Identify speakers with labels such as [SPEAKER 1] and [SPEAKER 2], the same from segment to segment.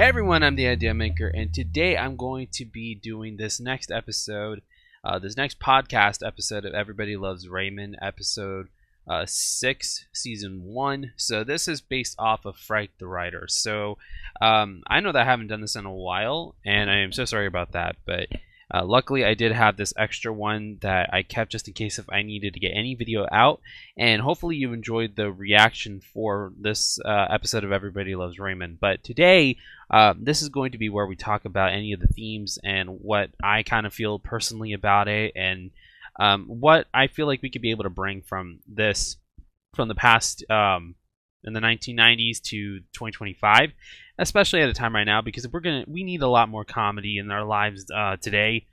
[SPEAKER 1] Hey everyone, I'm the Idea Maker, and today I'm going to be doing this next episode, this next podcast episode of Everybody Loves Raymond, episode 6, season 1. So this is based off of Frank the Writer. So I know that I haven't done this in a while, and I am so sorry about that, but luckily I did have this extra one that I kept just in case if I needed to get any video out, and hopefully you enjoyed the reaction for this episode of Everybody Loves Raymond. But today, this is going to be where we talk about any of the themes and what I kind of feel personally about it, and what I feel like we could be able to bring from this, from the past, in the 1990s to 2025, especially at a time right now, because we need a lot more comedy in our lives today,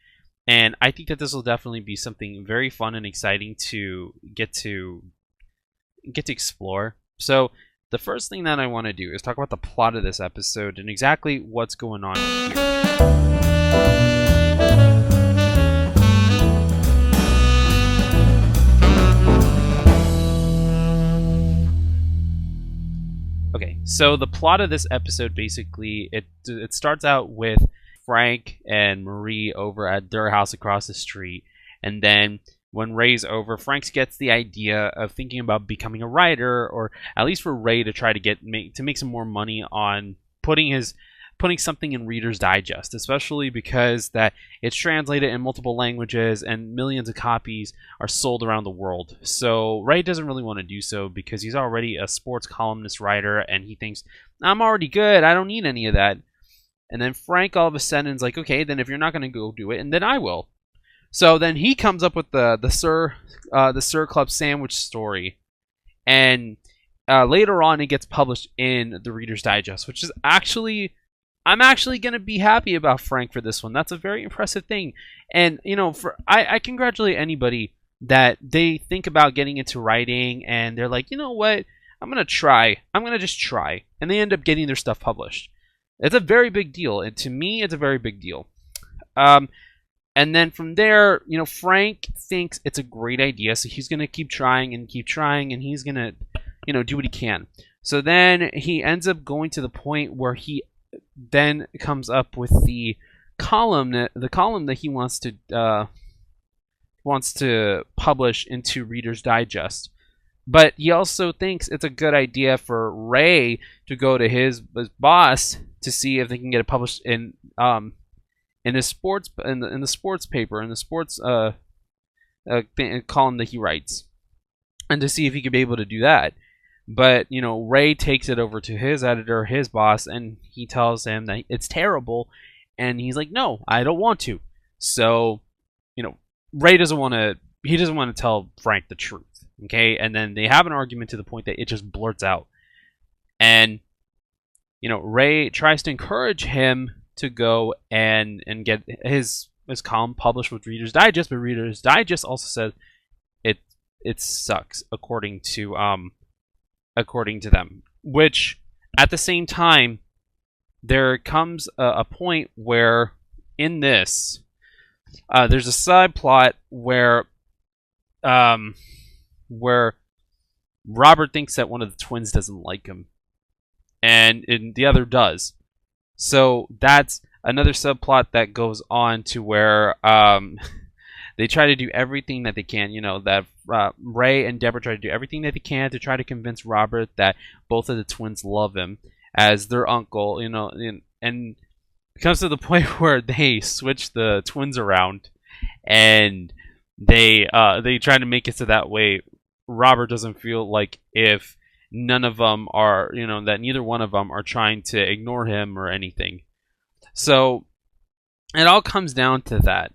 [SPEAKER 1] and I think that this will definitely be something very fun and exciting to get to explore. So the first thing that I want to do is talk about the plot of this episode and exactly what's going on here. Okay, so the plot of this episode, basically, it starts out with Frank and Marie over at their house across the street, and then when Ray's over, Frank gets the idea of thinking about becoming a writer, or at least for Ray to try to make some more money on putting something in Reader's Digest, especially because that it's translated in multiple languages and millions of copies are sold around the world. So Ray doesn't really want to do so because he's already a sports columnist writer, and he thinks, I'm already good, I don't need any of that. And then Frank all of a sudden is like, okay, then if you're not going to go do it, and then I will. So then he comes up with the Sir Club sandwich story, and later on it gets published in the Reader's Digest, which is I'm actually going to be happy about Frank for this one. That's a very impressive thing. And, I congratulate anybody that they think about getting into writing and they're like, you know what? I'm going to try. I'm going to just try. And they end up getting their stuff published. It's a very big deal. And to me, it's a very big deal. And then from there, Frank thinks it's a great idea. So he's going to keep trying, and he's going to, do what he can. So then he ends up going to the point where he then comes up with the column that he wants to publish into Reader's Digest. But he also thinks it's a good idea for Ray to go to his boss to see if they can get it published in the sports paper, in the sports column that he writes, and to see if he could be able to do that. But, Ray takes it over to his editor, his boss, and he tells him that it's terrible. And he's like, no, I don't want to. So, Ray doesn't want to tell Frank the truth. Okay. And then they have an argument to the point that it just blurts out. And, Ray tries to encourage him to go and get his column published with Reader's Digest. But Reader's Digest also says it sucks, according to them, which at the same time, there comes a point where in this, there's a subplot where Robert thinks that one of the twins doesn't like him, and the other does. So that's another subplot that goes on to where they try to do everything that they can, that Ray and Deborah try to do everything that they can to try to convince Robert that both of the twins love him as their uncle, and it comes to the point where they switch the twins around, and they try to make it so that way Robert doesn't feel like if none of them are, that neither one of them are trying to ignore him or anything. So it all comes down to that.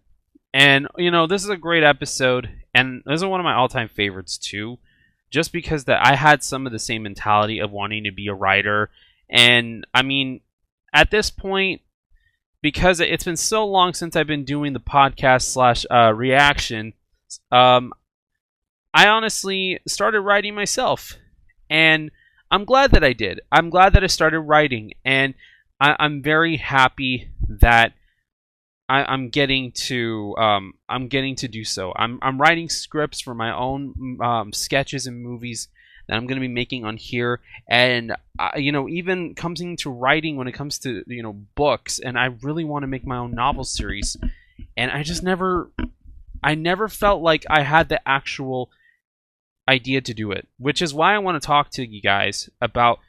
[SPEAKER 1] And, this is a great episode, and this is one of my all-time favorites, too, just because that I had some of the same mentality of wanting to be a writer. And, I mean, at this point, because it's been so long since I've been doing the podcast / reaction, I honestly started writing myself. And I'm glad that I did. I'm glad that I started writing, and I'm very happy that I'm getting to do so. I'm writing scripts for my own sketches and movies that I'm going to be making on here. And even coming to writing when it comes to books, and I really want to make my own novel series, and I never felt like I had the actual idea to do it, which is why I want to talk to you guys about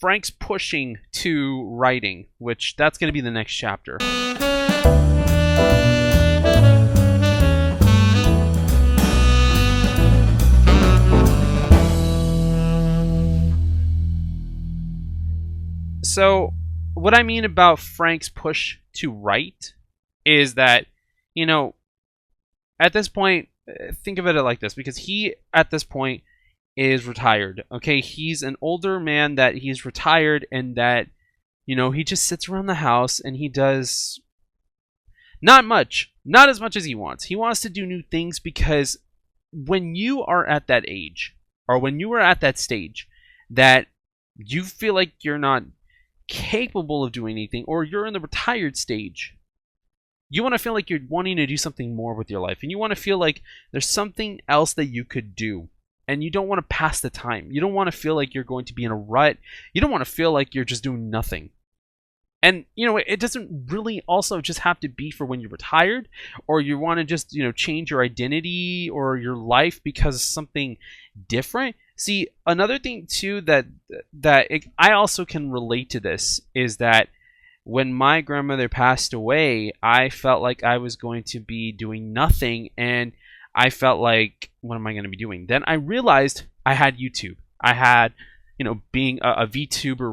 [SPEAKER 1] Frank's pushing to writing, which that's going to be the next chapter. So, what I mean about Frank's push to write is that, at this point, think of it like this, because he, at this point, is retired. Okay, he's an older man that he's retired, and that, he just sits around the house and he does not much, not as much as he wants. He wants to do new things, because when you are at that age, or when you are at that stage that you feel like you're not capable of doing anything, or you're in the retired stage, you want to feel like you're wanting to do something more with your life, and you want to feel like there's something else that you could do, and you don't want to pass the time. You don't want to feel like you're going to be in a rut. You don't want to feel like you're just doing nothing. And it doesn't really also just have to be for when you're retired, or you want to just change your identity or your life because of something different. See, another thing too I also can relate to this is that when my grandmother passed away, I felt like I was going to be doing nothing, and I felt like, what am I going to be doing? Then I realized I had YouTube. I had, being a VTuber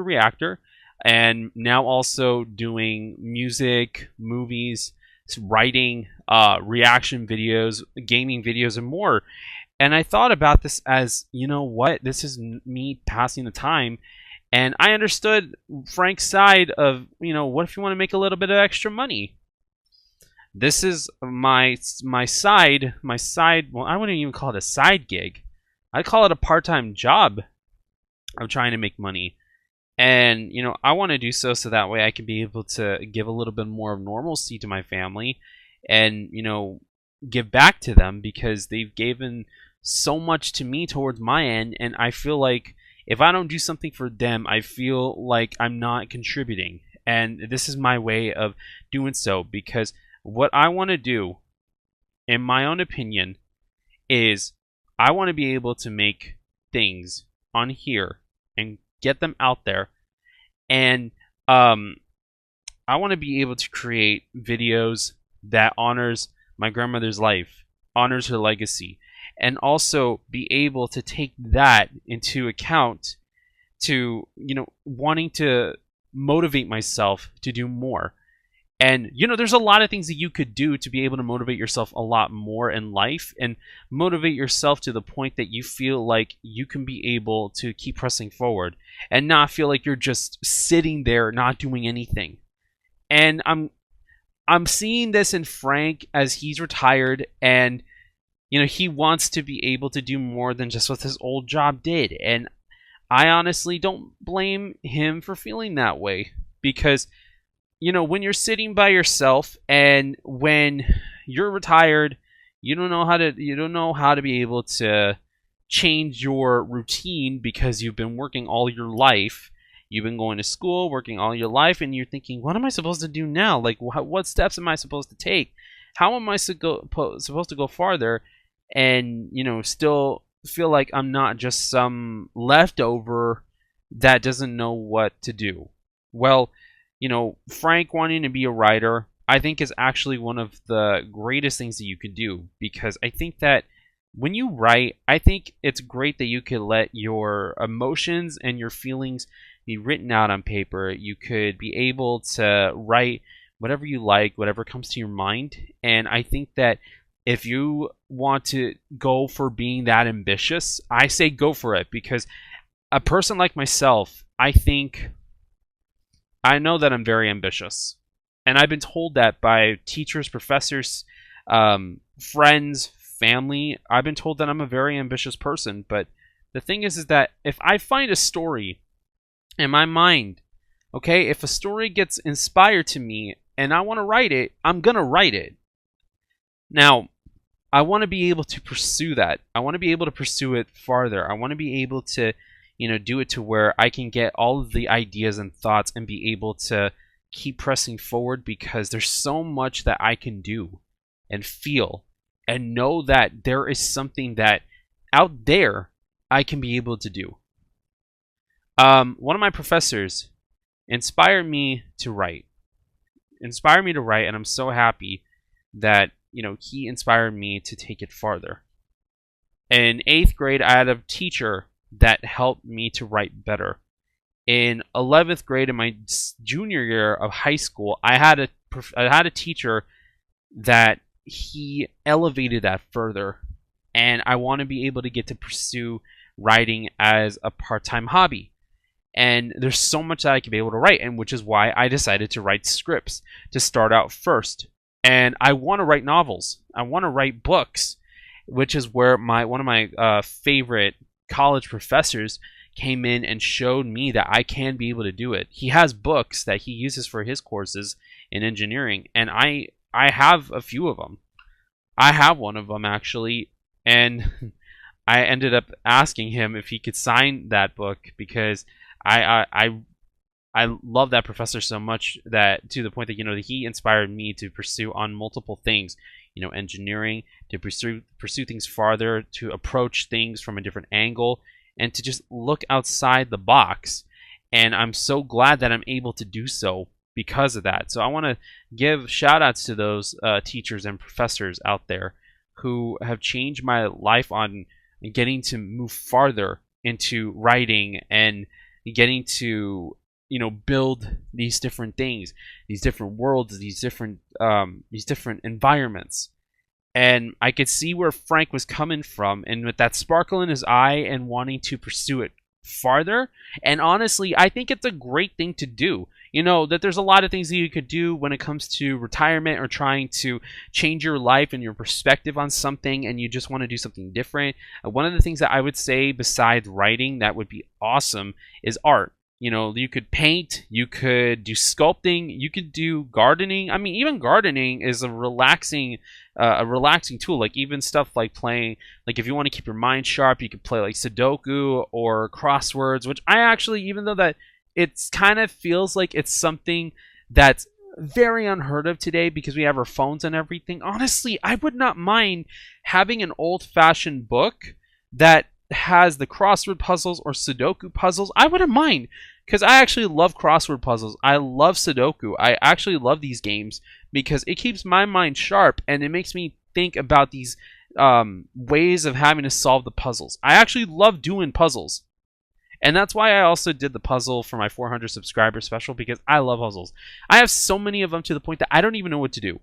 [SPEAKER 1] reactor, and now also doing music, movies, writing, reaction videos, gaming videos, and more. And I thought about this as, this is me passing the time. And I understood Frank's side of, what if you want to make a little bit of extra money? This is my side. Well, I wouldn't even call it a side gig. I'd call it a part-time job of trying to make money. And, I want to do so that way I can be able to give a little bit more of normalcy to my family and, give back to them, because they've given so much to me towards my end. And I feel like if I don't do something for them, I feel like I'm not contributing. And this is my way of doing so, because what I want to do, in my own opinion, is I want to be able to make things on here and get them out there. And I want to be able to create videos that honors my grandmother's life, honors her legacy, and also be able to take that into account to, wanting to motivate myself to do more. And, there's a lot of things that you could do to be able to motivate yourself a lot more in life, and motivate yourself to the point that you feel like you can be able to keep pressing forward and not feel like you're just sitting there not doing anything. And I'm seeing this in Frank as he's retired, and he wants to be able to do more than just what his old job did. And I honestly don't blame him for feeling that way, because when you're sitting by yourself and when you're retired, you don't know how to be able to change your routine, because you've been working all your life. You've been going to school, working all your life, and you're thinking, what am I supposed to do now? Like, what steps am I supposed to take? How am I supposed to go farther and, still feel like I'm not just some leftover that doesn't know what to do? Well, Frank wanting to be a writer, I think, is actually one of the greatest things that you could do, because I think that when you write, I think it's great that you could let your emotions and your feelings be written out on paper. You could be able to write whatever you like, whatever comes to your mind. And I think that if you want to go for being that ambitious, I say go for it, because a person like myself, I know that I'm very ambitious, and I've been told that by teachers, professors, friends, family. I've been told that I'm a very ambitious person. But the thing is that if I find a story in my mind, okay, if a story gets inspired to me and I want to write it, I'm gonna write it. Now, I want to be able to pursue that. I want to be able to pursue it farther. I want to be able to, do it to where I can get all of the ideas and thoughts and be able to keep pressing forward, because there's so much that I can do and feel and know that there is something that out there I can be able to do. One of my professors inspired me to write. And I'm so happy that he inspired me to take it farther. In 8th grade, I had a teacher that helped me to write better. In 11th grade, in my junior year of high school, I had a teacher that he elevated that further, and I want to be able to get to pursue writing as a part-time hobby. And there's so much that I can be able to write, and which is why I decided to write scripts to start out first. And I want to write novels. I want to write books, which is where one of my favorite college professors came in and showed me that I can be able to do it. He has books that he uses for his courses in engineering, and I have a few of them. I have one of them, actually, and I ended up asking him if he could sign that book, because I love that professor so much, that to the point that that he inspired me to pursue on multiple things, engineering, to pursue things farther, to approach things from a different angle, and to just look outside the box. And I'm so glad that I'm able to do so because of that. So I want to give shout outs to those teachers and professors out there who have changed my life on getting to move farther into writing and getting to build these different things, these different worlds, these different environments. And I could see where Frank was coming from, and with that sparkle in his eye and wanting to pursue it farther. And honestly, I think it's a great thing to do. That there's a lot of things that you could do when it comes to retirement or trying to change your life and your perspective on something, and you just want to do something different. One of the things that I would say besides writing that would be awesome is art. You could paint, you could do sculpting, you could do gardening. I mean, even gardening is a relaxing tool. Like even stuff like playing, like if you want to keep your mind sharp, you could play like Sudoku or crosswords, which I actually, even though that it's kind of feels like it's something that's very unheard of today because we have our phones and everything. Honestly, I would not mind having an old-fashioned book that has the crossword puzzles or Sudoku puzzles. I wouldn't mind, because I actually love crossword puzzles. I love Sudoku. I actually love these games because it keeps my mind sharp and it makes me think about these ways of having to solve the puzzles. I actually love doing puzzles. And that's why I also did the puzzle for my 400 subscriber special, because I love puzzles. I have so many of them to the point that I don't even know what to do,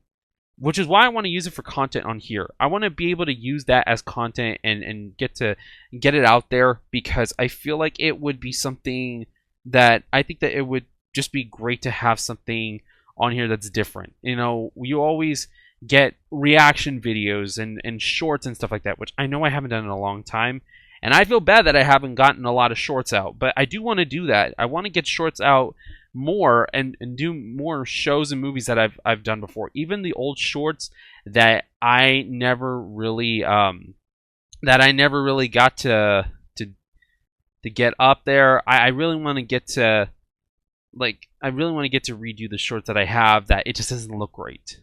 [SPEAKER 1] which is why I want to use it for content on here. I want to be able to use that as content and get it out there, because I feel like it would be something that I think that it would just be great to have something on here that's different. You always get reaction videos and shorts and stuff like that, which I know I haven't done in a long time. And I feel bad that I haven't gotten a lot of shorts out, but I do want to do that. I want to get shorts out more and do more shows and movies that I've done before. Even the old shorts that I never really got to get up there. I really want to get to redo the shorts that I have, that it just doesn't look great.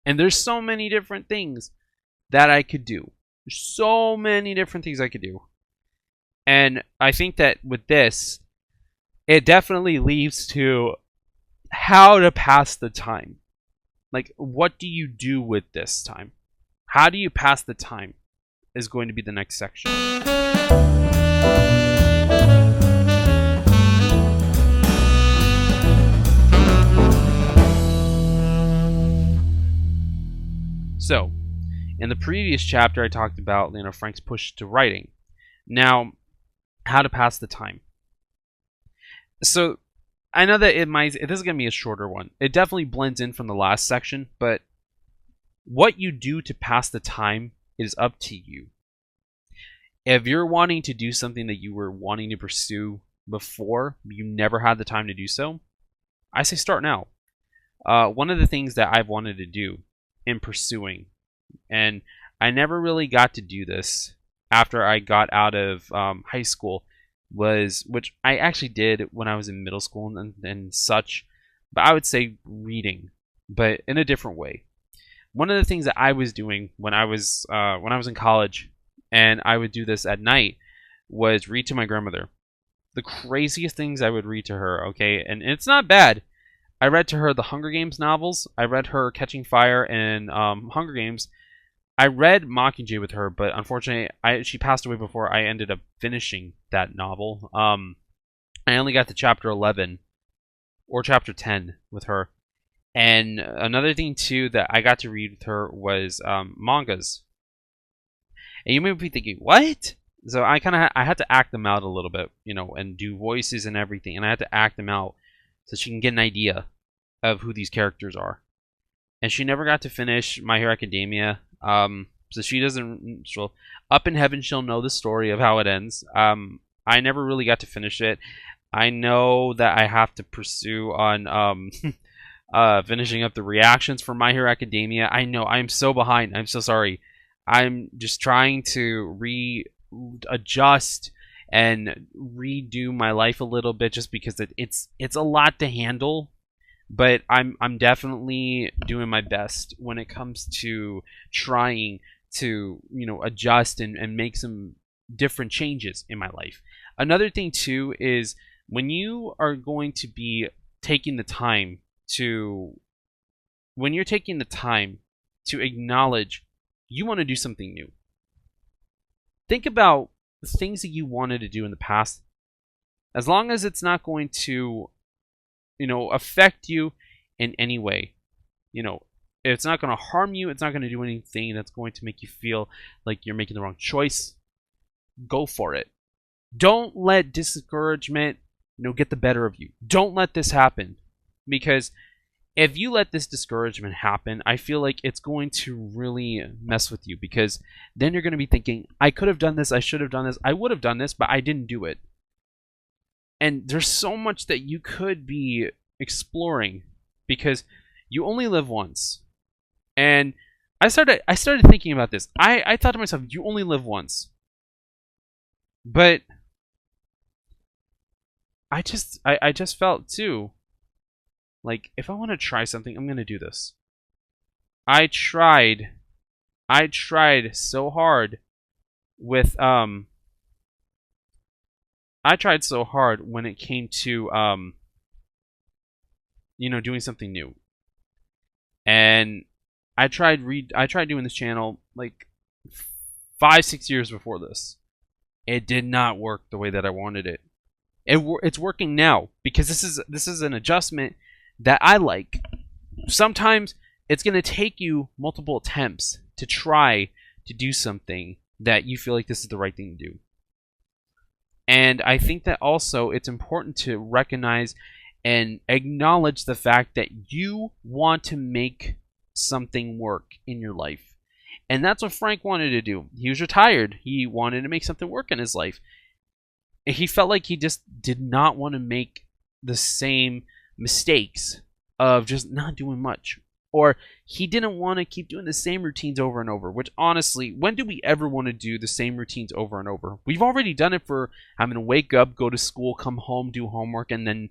[SPEAKER 1] And there's so many different things that I could do. There's so many different things I could do. And I think that with this, it definitely leads to how to pass the time. Like, what do you do with this time? How do you pass the time is going to be the next section. So, in the previous chapter, I talked about Frank's push to writing. Now, how to pass the time. So, I know that this is going to be a shorter one. It definitely blends in from the last section, but what you do to pass the time is up to you. If you're wanting to do something that you were wanting to pursue before, you never had the time to do so, I say start now. One of the things that I've wanted to do in pursuing, and I never really got to do this after I got out of high school, which I actually did when I was in middle school and such, but I would say reading, but in a different way. One of the things that I was doing when I was in college, and I would do this at night, was read to my grandmother. The craziest things I would read to her, okay? And it's not bad. I read to her the Hunger Games novels. I read her Catching Fire and Hunger Games. I read Mockingjay with her, but unfortunately, she passed away before I ended up finishing that novel. I only got to chapter 11 or chapter 10 with her. And another thing, too, that I got to read with her was mangas. And you may be thinking, what? So I had to act them out a little bit, and do voices and everything. And I had to act them out so she can get an idea of who these characters are. And she never got to finish My Hero Academia. So she doesn't. Up in heaven, she'll know the story of how it ends. I never really got to finish it. I know that I have to pursue on finishing up the reactions for My Hero Academia. I know I'm so behind. I'm so sorry. I'm just trying to readjust and redo my life a little bit, just because it's a lot to handle. But I'm definitely doing my best when it comes to trying to adjust and make some different changes in my life. Another thing too is when you are going to be taking the time to acknowledge you want to do something new. Think about the things that you wanted to do in the past. As long as it's not going to affect you in any way, it's not going to harm you, it's not going to do anything that's going to make you feel like you're making the wrong choice, go for it. Don't let discouragement get the better of you. Don't let this happen, because if you let this discouragement happen, I feel like it's going to really mess with you, because then you're going to be thinking, I could have done this, I should have done this, I would have done this, but I didn't do it. And there's so much that you could be exploring, because you only live once. And I started thinking about this. I thought to myself, you only live once. But I just felt too like, if I want to try something, I'm going to do this. I tried so hard with I tried so hard when it came to doing something new. And I tried doing this channel like 5-6 years before this. It did not work the way that I wanted it. It's working now, because this is an adjustment that I like. Sometimes it's going to take you multiple attempts to try to do something that you feel like this is the right thing to do. And I think that also it's important to recognize and acknowledge the fact that you want to make something work in your life. And that's what Frank wanted to do. He was retired. He wanted to make something work in his life. He felt like he just did not want to make the same mistakes of just not doing much. Or he didn't want to keep doing the same routines over and over, which honestly, when do we ever want to do the same routines over and over? We've already done it for having to wake up, go to school, come home, do homework, and then,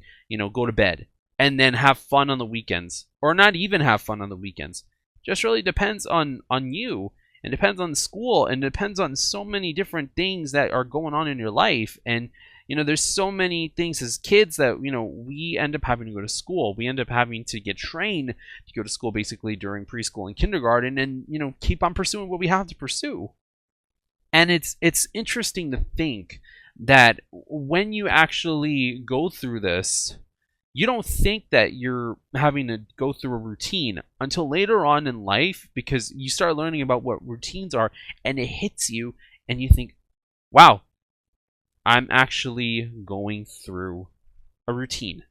[SPEAKER 1] go to bed. And then have fun on the weekends. Or not even have fun on the weekends. Just really depends on you. It depends on school. And it depends on so many different things that are going on in your life. And there's so many things as kids that, we end up having to go to school. We end up having to get trained to go to school basically during preschool and kindergarten and, keep on pursuing what we have to pursue. And it's interesting to think that when you actually go through this, you don't think that you're having to go through a routine until later on in life, because you start learning about what routines are and it hits you and you think, wow, I'm actually going through a routine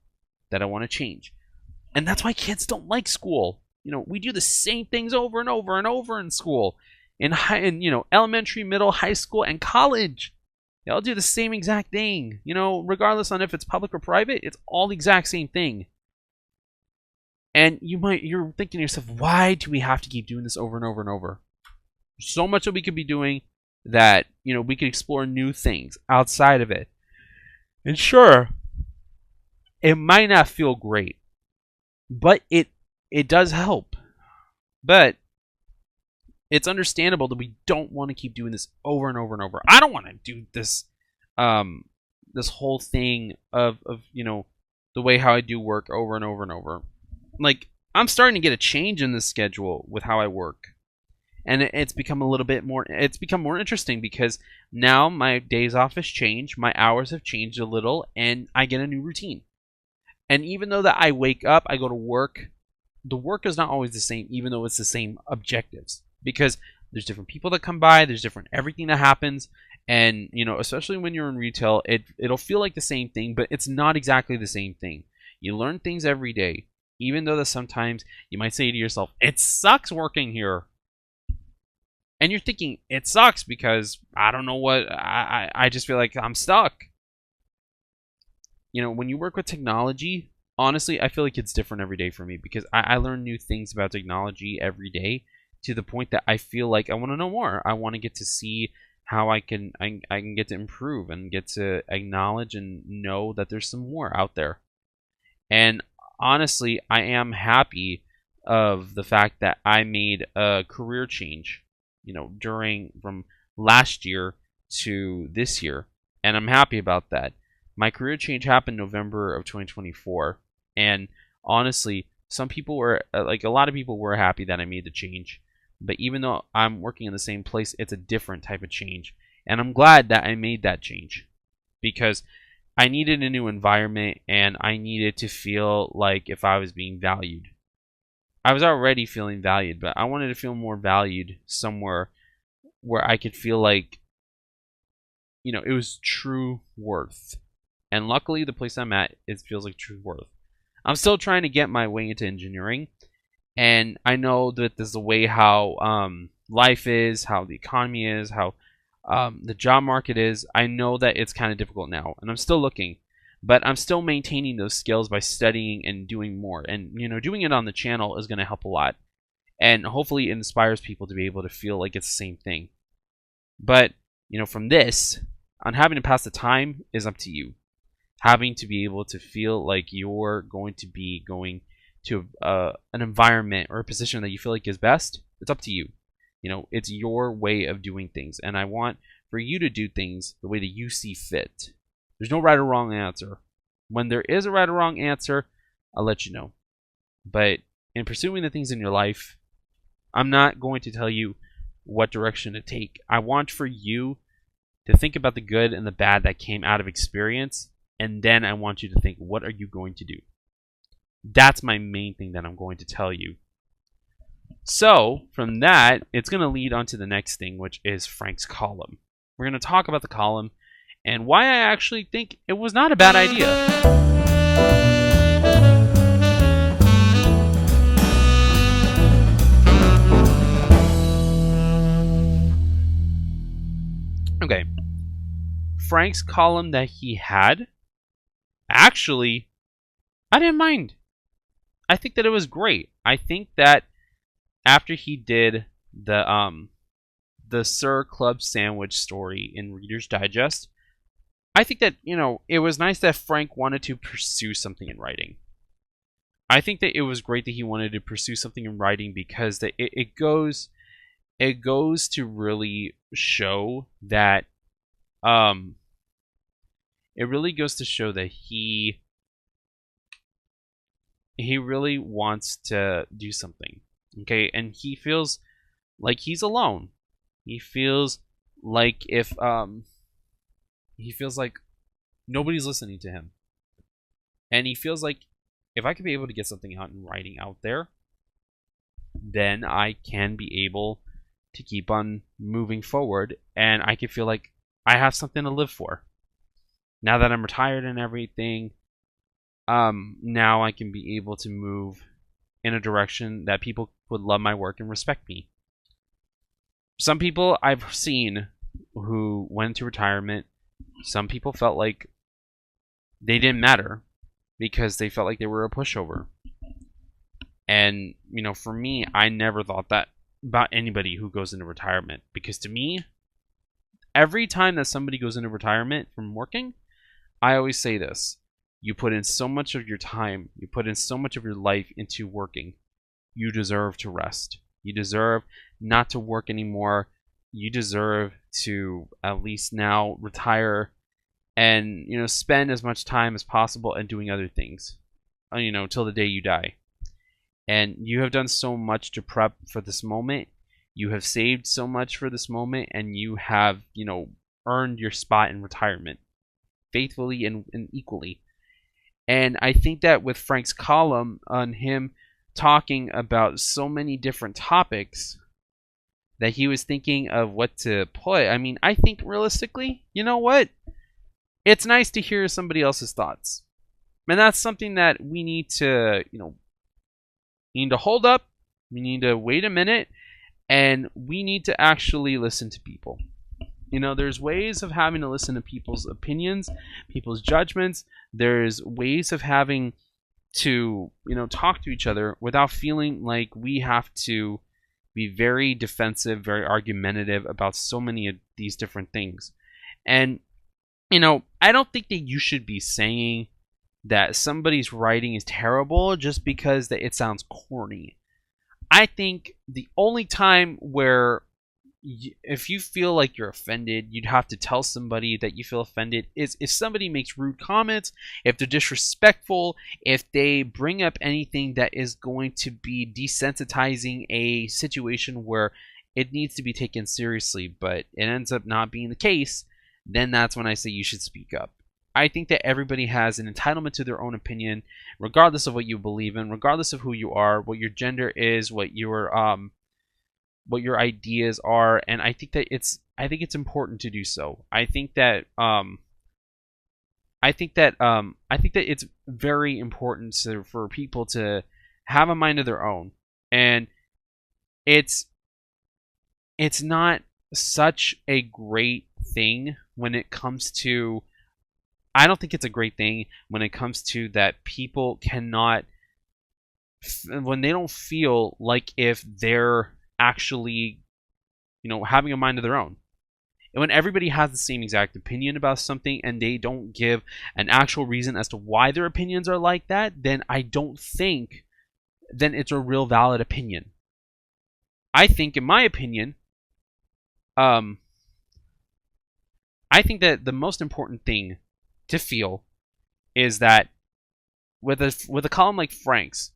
[SPEAKER 1] that I want to change. And that's why kids don't like school. We do the same things over and over and over in school. In elementary, middle, high school, and college. They all do the same exact thing. Regardless on if it's public or private, it's all the exact same thing. And you're thinking to yourself, why do we have to keep doing this over and over and over? so much that we could be doing that, we could explore new things outside of it. And sure, it might not feel great, but it does help. But it's understandable that we don't want to keep doing this over and over and over. I don't want to do this this whole thing of the way how I do work over and over and over. Like, I'm starting to get a change in the schedule with how I work. And it's become more interesting because now my days off has changed, my hours have changed a little, and I get a new routine. And even though that I wake up, I go to work, the work is not always the same, even though it's the same objectives. Because there's different people that come by, there's different everything that happens, and especially when you're in retail, it'll feel like the same thing, but it's not exactly the same thing. You learn things every day, even though that sometimes you might say to yourself, "It sucks working here," and you're thinking it sucks because I don't know what I just feel like I'm stuck. When you work with technology, honestly, I feel like it's different every day for me because I learn new things about technology every day, to the point that I feel like I want to know more. I want to get to see how I can get to improve and get to acknowledge and know that there's some more out there. And honestly, I am happy of the fact that I made a career change, from last year to this year, and I'm happy about that. My career change happened November of 2024, and honestly, some people were a lot of people were happy that I made the change. But even though I'm working in the same place, it's a different type of change. And I'm glad that I made that change because I needed a new environment and I needed to feel like if I was being valued. I was already feeling valued, but I wanted to feel more valued somewhere where I could feel like, it was true worth. And luckily, the place I'm at, it feels like true worth. I'm still trying to get my way into engineering. And I know that there's a way how life is, how the economy is, how the job market is. I know that it's kind of difficult now, and I'm still looking. But I'm still maintaining those skills by studying and doing more. And, doing it on the channel is going to help a lot. And hopefully it inspires people to be able to feel like it's the same thing. But, from this, on having to pass the time is up to you. Having to be able to feel like you're going to be going to an environment or a position that you feel like is best, it's up to you. It's your way of doing things, and I want for you to do things the way that you see fit. There's no right or wrong answer. When there is a right or wrong answer, I'll let you know. But in pursuing the things in your life, I'm not going to tell you what direction to take. I want for you to think about the good and the bad that came out of experience, and then I want you to think, what are you going to do? That's my main thing that I'm going to tell you. So, from that, it's going to lead on to the next thing, which is Frank's column. We're going to talk about the column and why I actually think it was not a bad idea. Okay. Frank's column that he had, actually, I didn't mind. I think that it was great. I think that after he did the Sir Club Sandwich story in Reader's Digest, I think that, it was nice that Frank wanted to pursue something in writing. I think that it was great that he wanted to pursue something in writing because that it goes to really show that it really goes to show that he really wants to do something. Okay, and he feels like he's alone. He feels like he feels like nobody's listening to him. And he feels like if I could be able to get something out in writing out there, then I can be able to keep on moving forward, and I could feel like I have something to live for. Now that I'm retired and everything, now I can be able to move in a direction that people would love my work and respect me. Some people I've seen who went into retirement, some people felt like they didn't matter because they felt like they were a pushover. And, for me, I never thought that. about anybody who goes into retirement, because to me, every time that somebody goes into retirement from working, I always say this: you put in so much of your time, you put in so much of your life into working. You deserve to rest. You deserve not to work anymore. You deserve to at least now retire and, spend as much time as possible and doing other things, till the day you die. And you have done so much to prep for this moment. You have saved so much for this moment, and you have, earned your spot in retirement faithfully and equally. And I think that with Frank's column on him talking about so many different topics, that he was thinking of what to put. I mean, I think realistically, you know what? It's nice to hear somebody else's thoughts. And that's something that we need to, hold up. We need to wait a minute, and we need to actually listen to people. There's ways of having to listen to people's opinions, people's judgments. There's ways of having to, talk to each other without feeling like we have to be very defensive, very argumentative about so many of these different things. And, I don't think that you should be saying that somebody's writing is terrible just because that it sounds corny. I think the only time where if you feel like you're offended, you'd have to tell somebody that you feel offended is if somebody makes rude comments, if they're disrespectful, if they bring up anything that is going to be desensitizing a situation where it needs to be taken seriously, but it ends up not being the case, then that's when I say you should speak up. I think that everybody has an entitlement to their own opinion, regardless of what you believe in, regardless of who you are, what your gender is, what your ideas are, and I think that it's important to do so. I think that it's very important for people to have a mind of their own, and it's not such a great thing when it comes to. I don't think it's a great thing when it comes to that people cannot, when they don't feel like if they're actually, having a mind of their own. And when everybody has the same exact opinion about something and they don't give an actual reason as to why their opinions are like that, then I don't think then it's a real valid opinion. I think, in my opinion, I think that the most important thing to feel is that with a column like Frank's,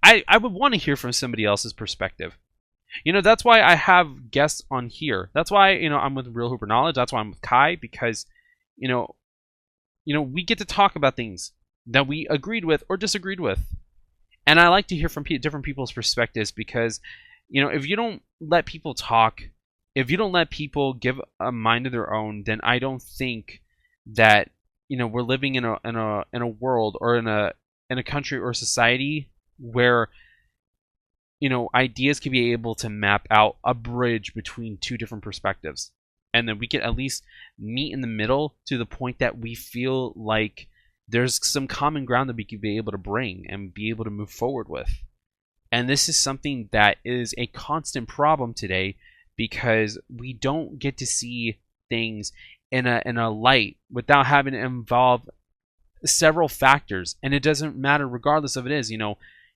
[SPEAKER 1] I would want to hear from somebody else's perspective. That's why I have guests on here. That's why, I'm with Real Hooper Knowledge. That's why I'm with Kai, because, we get to talk about things that we agreed with or disagreed with. And I like to hear from different people's perspectives because, if you don't let people talk, if you don't let people give a mind of their own, then I don't think that, we're living in a world or in a country or society where ideas can be able to map out a bridge between two different perspectives. And then we can at least meet in the middle to the point that we feel like there's some common ground that we could be able to bring and be able to move forward with. And this is something that is a constant problem today because we don't get to see things in a light without having to involve several factors. And it doesn't matter regardless of it is,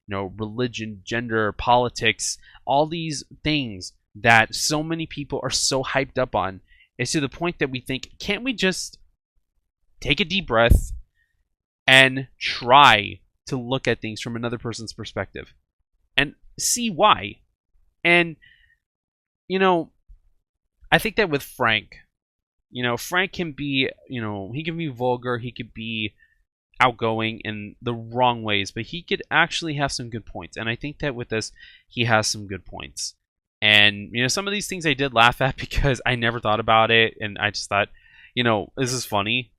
[SPEAKER 1] religion, gender, politics, all these things that so many people are so hyped up on. It's to the point that we think, can't we just take a deep breath and try to look at things from another person's perspective and see why? And, I think that with Frank, Frank can be, he can be vulgar, he could be outgoing in the wrong ways, but he could actually have some good points. And I think that with this, he has some good points. And, some of these things I did laugh at because I never thought about it. And I just thought, this is funny.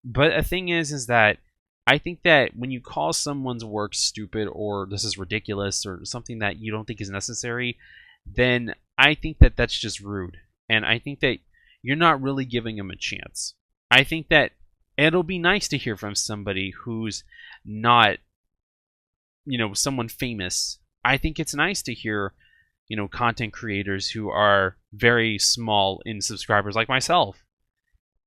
[SPEAKER 1] But the thing is that I think that when you call someone's work stupid or this is ridiculous or something that you don't think is necessary, then I think that that's just rude. And I think that you're not really giving them a chance. I think that it'll be nice to hear from somebody who's not, someone famous. I think it's nice to hear, content creators who are very small in subscribers, like myself.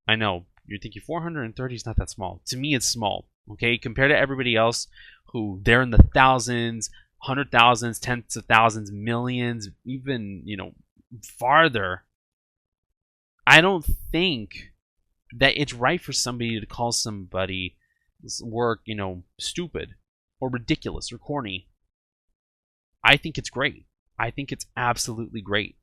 [SPEAKER 1] I know you're thinking 430 is not that small. To me, it's small. Okay, compared to everybody else, who they're in the thousands, 100,000s, tens of thousands, millions, even farther. I don't think that it's right for somebody to call somebody's work, stupid or ridiculous or corny. I think it's great. I think it's absolutely great.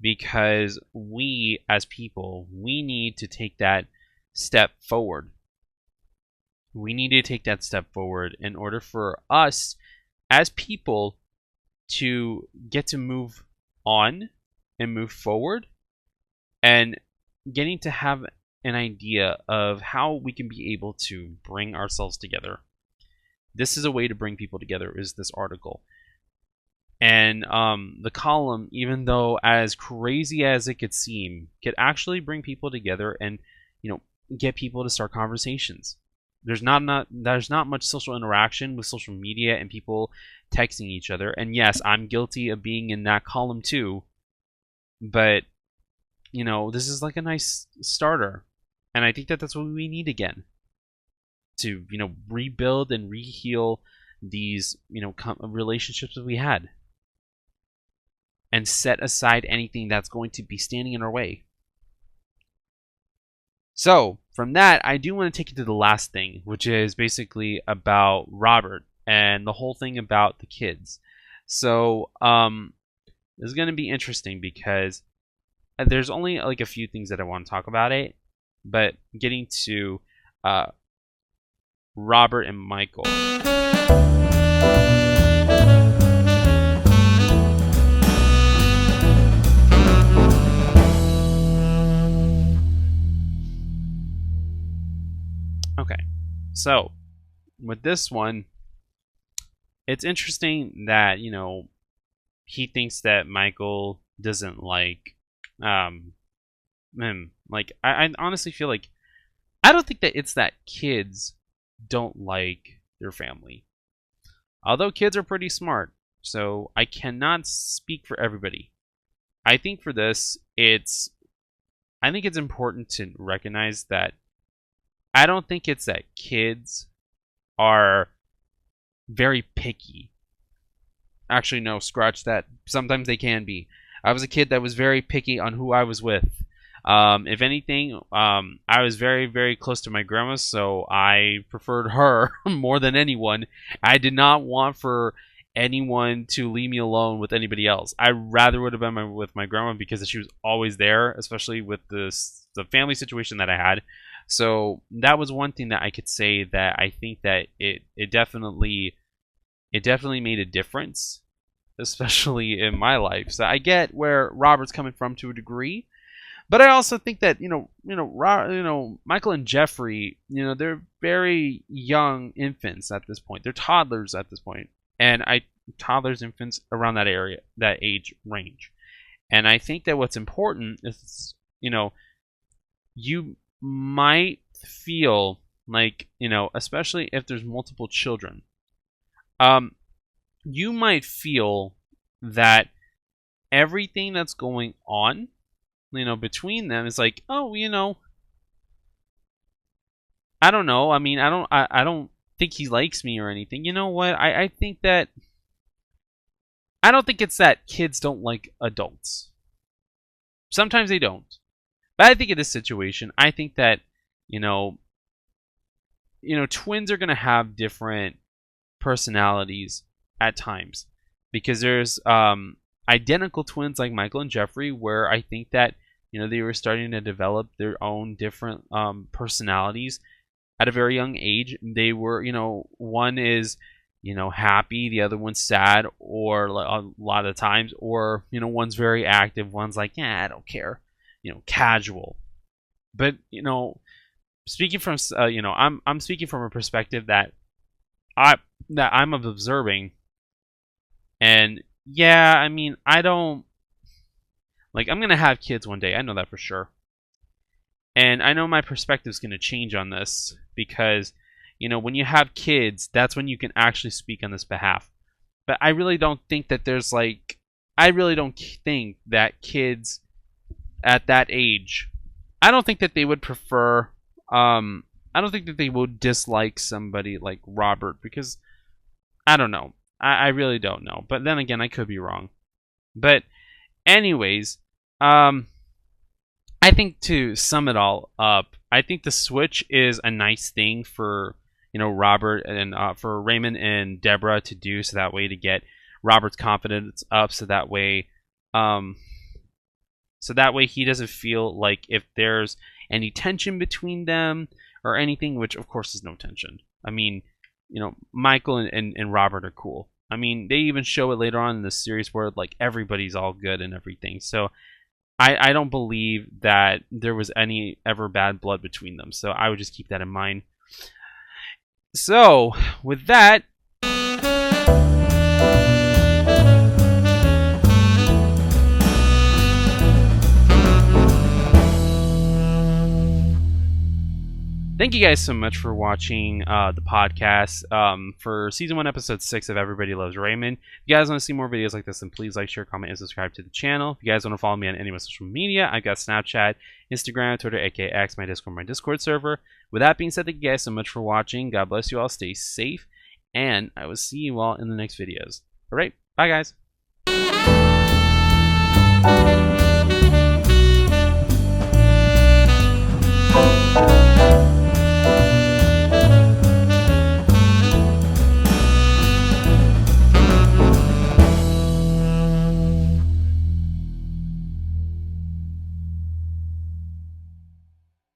[SPEAKER 1] Because we, as people, we need to take that step forward. We need to take that step forward in order for us, as people, to get to move on and move forward, and getting to have an idea of how we can be able to bring ourselves together. This is a way to bring people together, is this article. And the column, even though as crazy as it could seem, could actually bring people together and get people to start conversations. There's not much social interaction with social media and people texting each other. And yes, I'm guilty of being in that column too. But this is like a nice starter, and I think that that's what we need again, to rebuild and reheal these relationships that we had, and set aside anything that's going to be standing in our way. So from that, I do want to take you to the last thing, which is basically about Robert and the whole thing about the kids. So this is going to be interesting because there's only like a few things that I want to talk about it, but getting to Robert and Michael. Okay, so with this one, it's interesting that he thinks that Michael doesn't like him. Like I honestly feel like I don't think that it's that kids don't like their family. Although kids are pretty smart, so I cannot speak for everybody. I think for this, it's important to recognize that I don't think it's that kids are very picky. Actually, no, scratch that. Sometimes they can be. I was a kid that was very picky on who I was with. If anything, I was very, very close to my grandma, so I preferred her more than anyone. I did not want for anyone to leave me alone with anybody else. I rather would have been with my grandma because she was always there, especially with the family situation that I had. So that was one thing that I could say that I think that it definitely made a difference, especially in my life. So I get where Robert's coming from to a degree, but I also think that Michael and Jeffrey, they're very young infants at this point. They're toddlers at this point, and toddlers, infants around that area, that age range. And I think that what's important is you might feel like especially if there's multiple children, you might feel that everything that's going on between them is like, oh, I don't know. I mean, I don't think he likes me or anything. You know what? I think that I don't think it's that kids don't like adults. Sometimes they don't. But I think in this situation, I think that twins are going to have different personalities at times, because there's identical twins like Michael and Jeffrey, where I think that they were starting to develop their own different personalities at a very young age. They were one is happy, the other one's sad, or a lot of times, or one's very active, one's like, yeah, I don't care, casual. But speaking from I'm speaking from a perspective that I'm observing, and yeah, I mean, I don't like, I'm gonna have kids one day, I know that for sure, and I know my perspective's gonna change on this, because when you have kids, that's when you can actually speak on this behalf. But I really don't think that there's like, I really don't think that kids at that age, I don't think that they would prefer, I don't think that they would dislike somebody like Robert, because I don't know. I really don't know. But then again, I could be wrong. But anyways, um, I think to sum it all up, I think the switch is a nice thing for Robert and for Raymond and Deborah to do, so that way to get Robert's confidence up, um, so that way he doesn't feel like if there's any tension between them or anything, which of course is no tension. I mean, Michael and Robert are cool. I mean, they even show it later on in the series where like everybody's all good and everything. So I don't believe that there was any ever bad blood between them. So I would just keep that in mind. So with that, thank you guys so much for watching the podcast for season 1, episode 6 of Everybody Loves Raymond. If you guys want to see more videos like this, then please like, share, comment, and subscribe to the channel. If you guys want to follow me on any of my social media, I've got Snapchat, Instagram, Twitter, aka X, my Discord server. With that being said, thank you guys so much for watching. God bless you all. Stay safe, and I will see you all in the next videos. All right, bye guys.